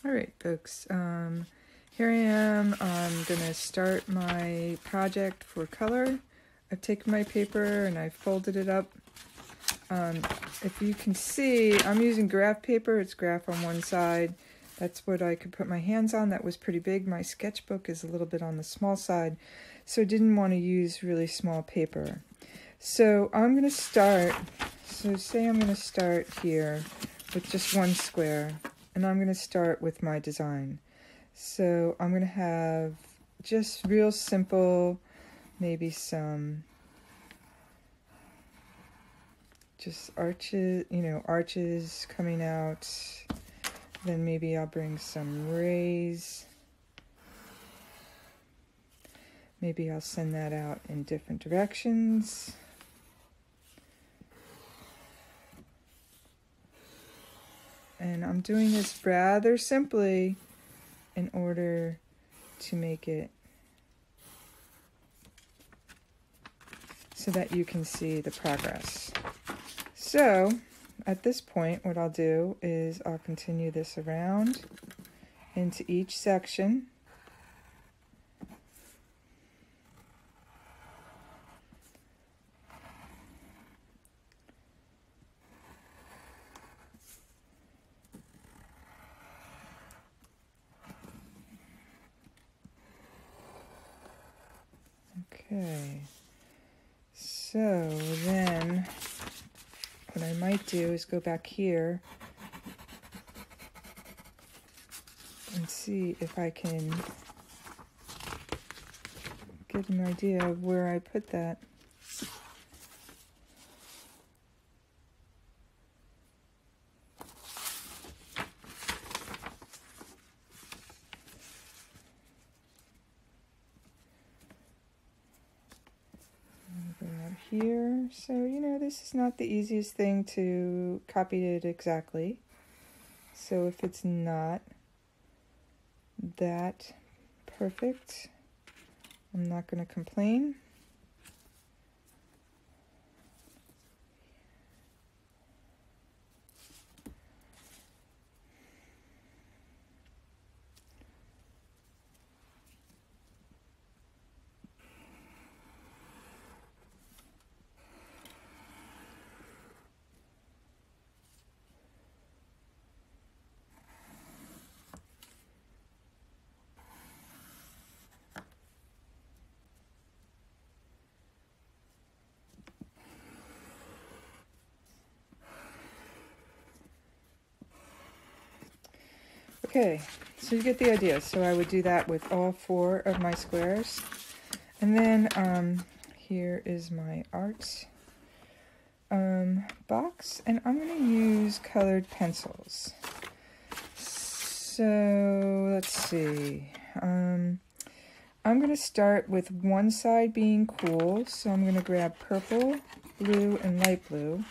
Alright folks, here I am. I'm gonna start my project for color. I've taken my paper and I've folded it up. If you can see, I'm using graph paper. It's graph on one side. That's what I could put my hands on. That was pretty big. My sketchbook is a little bit on the small side, so I didn't want to use really small paper. So I'm going to start, say I'm going to start here with just one square, and I'm going to start with my design. So I'm going to have just real simple, maybe some just arches, arches coming out. Then maybe I'll bring some rays. Maybe I'll send that out in different directions. And I'm doing this rather simply in order to make it so that you can see the progress. So at this point, what I'll do is I'll continue this around into each section. Okay, so then what I might do is go back here and see if I can get an idea of where I put that. Here, so this is not the easiest thing to copy it exactly, so if it's not that perfect, I'm not going to complain. Okay, so you get the idea. So I would do that with all 4 of my squares. And then here is my art box, and I'm going to use colored pencils. So let's see. I'm going to start with one side being cool, so I'm going to grab purple, blue, and light blue.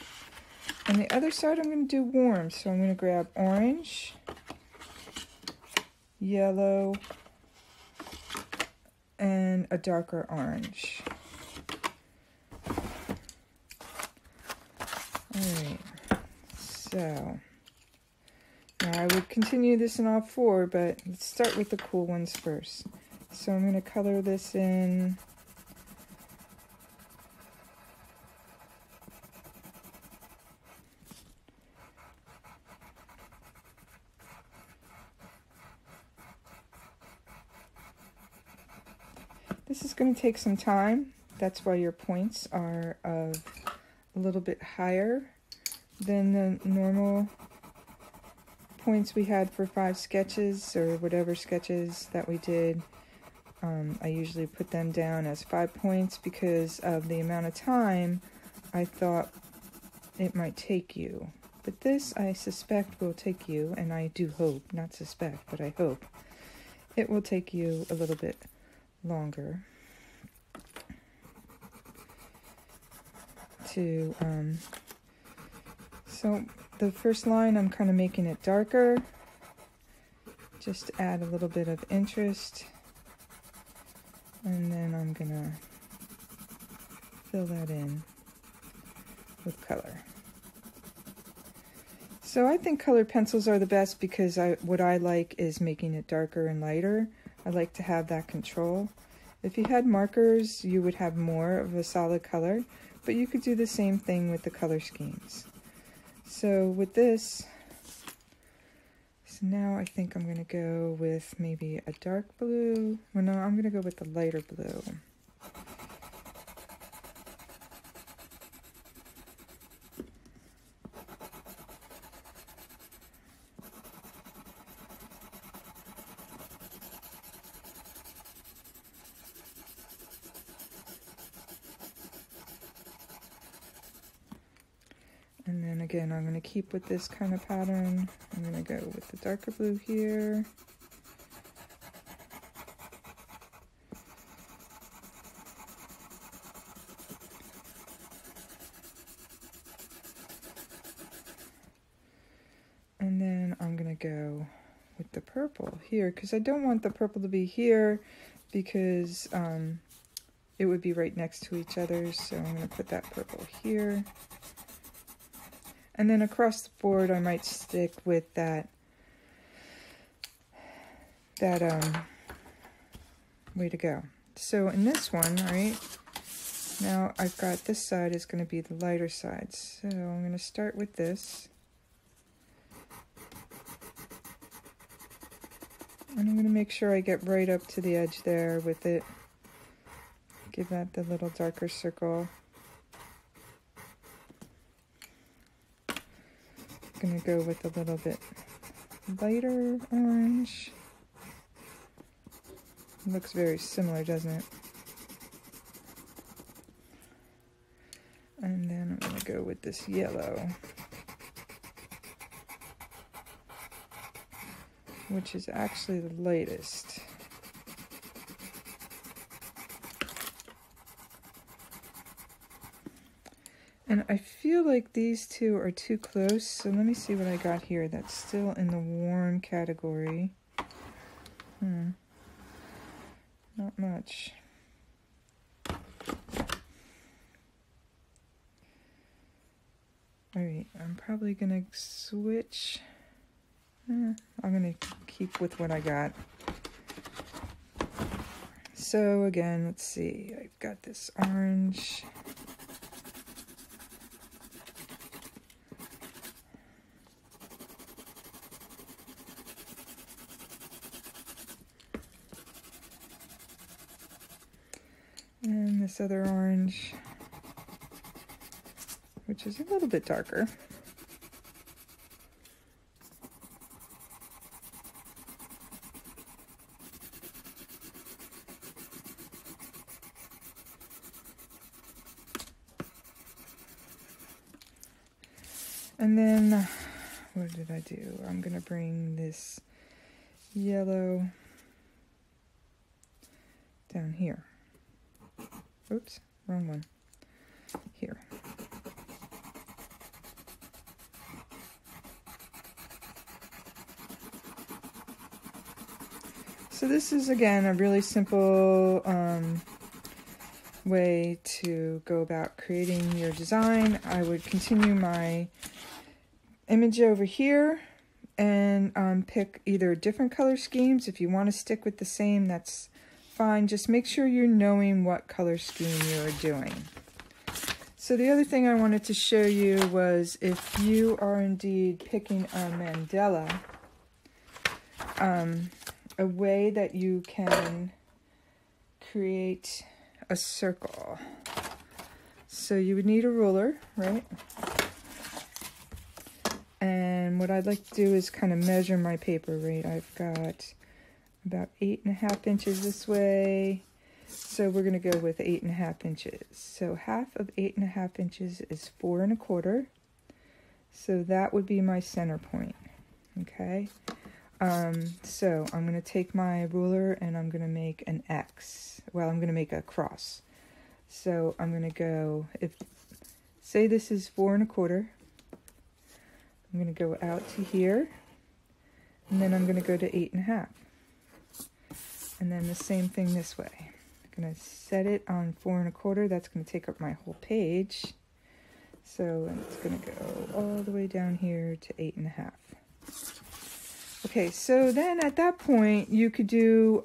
And the other side I'm going to do warm, so I'm going to grab orange, yellow, and a darker orange. Alright, so now I would continue this in all 4, but let's start with the cool ones first. So I'm going to color this in. This is going to take some time. That's why your points are a little bit higher than the normal points we had for 5 sketches or whatever sketches that we did. I usually put them down as 5 points because of the amount of time I thought it might take you. But this, I suspect, will take you, and I do hope, not suspect, but I hope, it will take you a little bit longer to, so the first line I'm kind of making it darker, just to add a little bit of interest, and then I'm gonna fill that in with color. So I think colored pencils are the best because what I like is making it darker and lighter. I like to have that control. If you had markers, you would have more of a solid color, but you could do the same thing with the color schemes. So with this, so now I think I'm going to go with maybe a dark blue. Well, no, I'm going to go with the lighter blue. And then again, I'm going to keep with this kind of pattern. I'm going to go with the darker blue here. And then I'm going to go with the purple here, because I don't want the purple to be here because it would be right next to each other. So I'm going to put that purple here. And then across the board, I might stick with that way to go. So in this one, right, now I've got this side is going to be the lighter side. So I'm going to start with this. And I'm going to make sure I get right up to the edge there with it. Give that the little darker circle. Going to go with a little bit lighter orange. It looks very similar, doesn't it? And then I'm going to go with this yellow, which is actually the lightest. And I feel like these two are too close, so let me see what I got here that's still in the warm category. Not much. Alright, I'm probably going to switch. I'm going to keep with what I got. So again, let's see. I've got this orange. And this other orange, which is a little bit darker. And then, what did I do? I'm going to bring this yellow down here. Oops, wrong one. Here. So this is, again, a really simple way to go about creating your design. I would continue my image over here and pick either different color schemes. If you want to stick with the same, that's fine. Just make sure you're knowing what color scheme you're doing. So the other thing I wanted to show you was if you are indeed picking a mandala, a way that you can create a circle. So you would need a ruler, right? And what I'd like to do is kind of measure my paper, right? I've got about 8.5 inches this way. So we're going to go with 8.5 inches. So half of 8.5 inches is 4 1/4. So that would be my center point. Okay. So I'm going to take my ruler and I'm going to make an X. Well, I'm going to make a cross. So I'm going to go, say this is 4 1/4. I'm going to go out to here. And then I'm going to go to 8.5. And then the same thing this way. I'm going to set it on 4 1/4. That's going to take up my whole page. So it's going to go all the way down here to 8.5. Okay, so then at that point you could do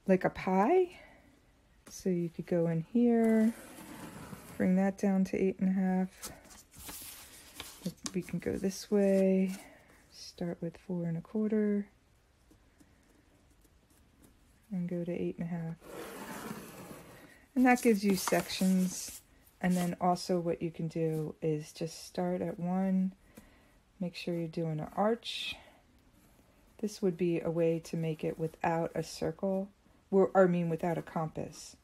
like a pie. So you could go in here, bring that down to 8.5. We can go this way, start with 4.25, and go to 8.5. And that gives you sections. And then also what you can do is just start at 1, make sure you're doing an arch. This would be a way to make it without a circle, or I mean without a compass.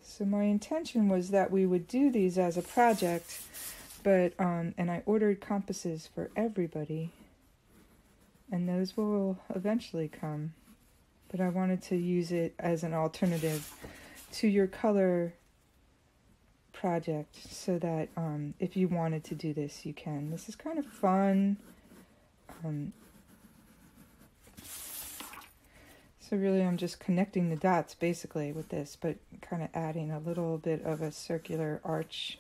So my intention was that we would do these as a project, but and I ordered compasses for everybody, and those will eventually come. But I wanted to use it as an alternative to your color project, so that if you wanted to do this, you can. This is kind of fun. So really I'm just connecting the dots basically with this, but kind of adding a little bit of a circular arch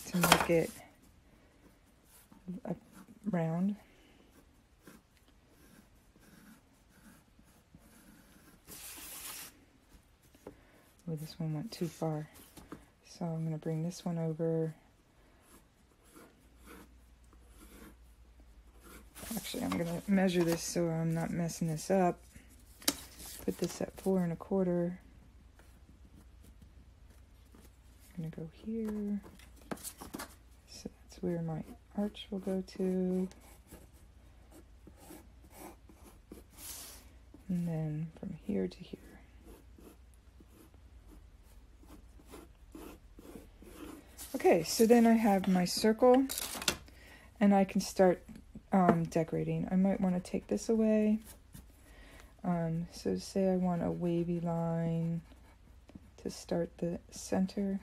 to make it round. Oh, this one went too far. So I'm going to bring this one over. Actually, I'm going to measure this so I'm not messing this up. Put this at 4.25. I'm going to go here. So that's where my arch will go to. And then from here to here. Okay, so then I have my circle, and I can start decorating. I might want to take this away. So say I want a wavy line to start the center.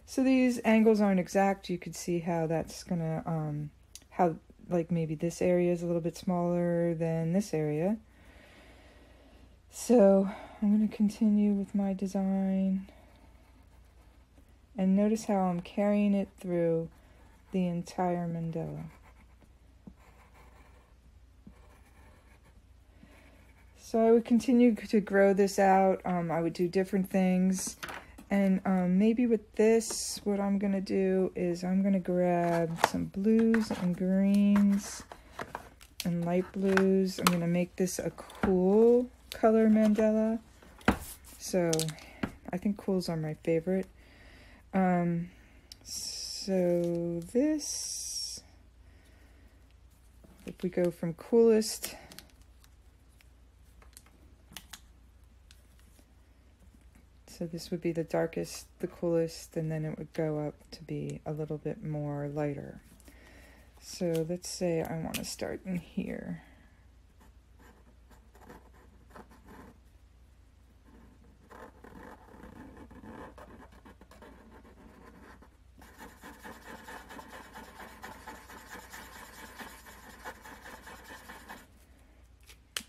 So these angles aren't exact. You could see how that's gonna, how like maybe this area is a little bit smaller than this area. So I'm going to continue with my design. And notice how I'm carrying it through the entire mandala. So I would continue to grow this out. I would do different things. And maybe with this, what I'm going to do is I'm going to grab some blues and greens and light blues. I'm going to make this a cool color mandala. So I think cools are my favorite. So this, if we go from coolest, so this would be the darkest, the coolest, and then it would go up to be a little bit more lighter. So let's say I want to start in here.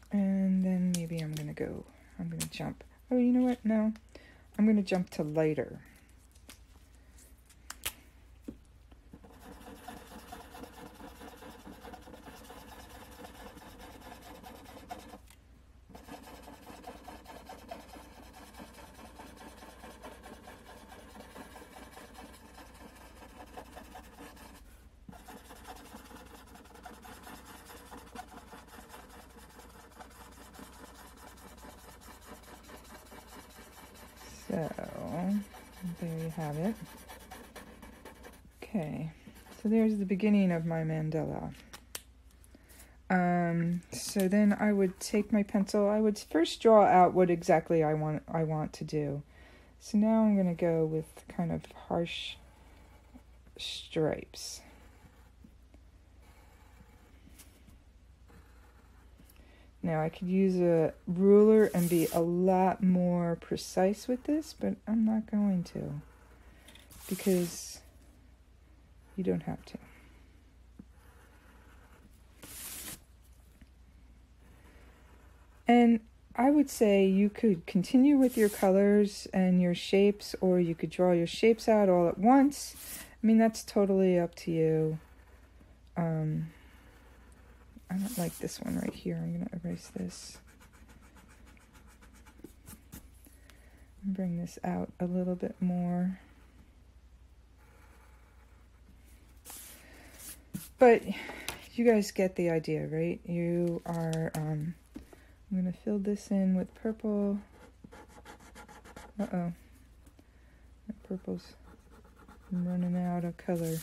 And then maybe I'm going to jump. Oh, you know what? No, I'm going to jump to lighter. So, there you have it. Okay, so there's the beginning of my mandala. So then I would take my pencil. I would first draw out what exactly I want to do. So now I'm going to go with kind of harsh stripes. Now I could use a ruler and be a lot more precise with this, but I'm not going to, because you don't have to. And I would say you could continue with your colors and your shapes, or you could draw your shapes out all at once. I mean, that's totally up to you. I don't like this one right here. I'm going to erase this. Bring this out a little bit more. But you guys get the idea, right? You are, I'm going to fill this in with purple. Uh-oh. That purple's running out of color.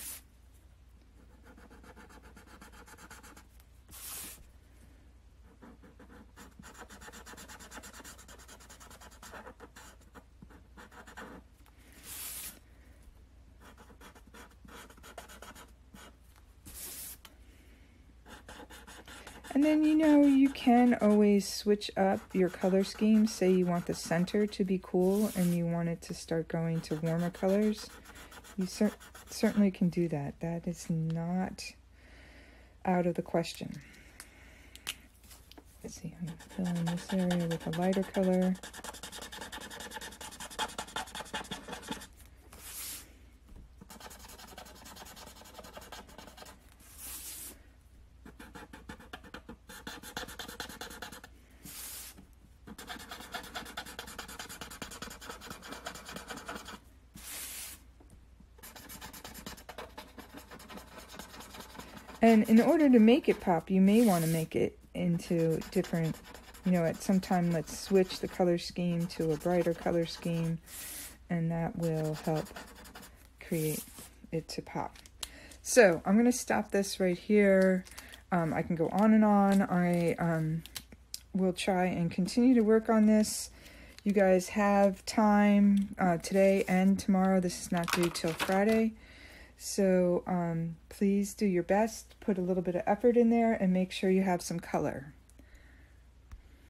And then, you know, you can always switch up your color scheme. Say you want the center to be cool and you want it to start going to warmer colors. You certainly can do that. That is not out of the question. Let's see, I'm going to fill in this area with a lighter color. And in order to make it pop, you may want to make it into different, you know, at some time let's switch the color scheme to a brighter color scheme, and that will help create it to pop. So I'm going to stop this right here. I can go on and on. I will try and continue to work on this. You guys have time today and tomorrow. This is not due till Friday. So please do your best, put a little bit of effort in there, and make sure you have some color.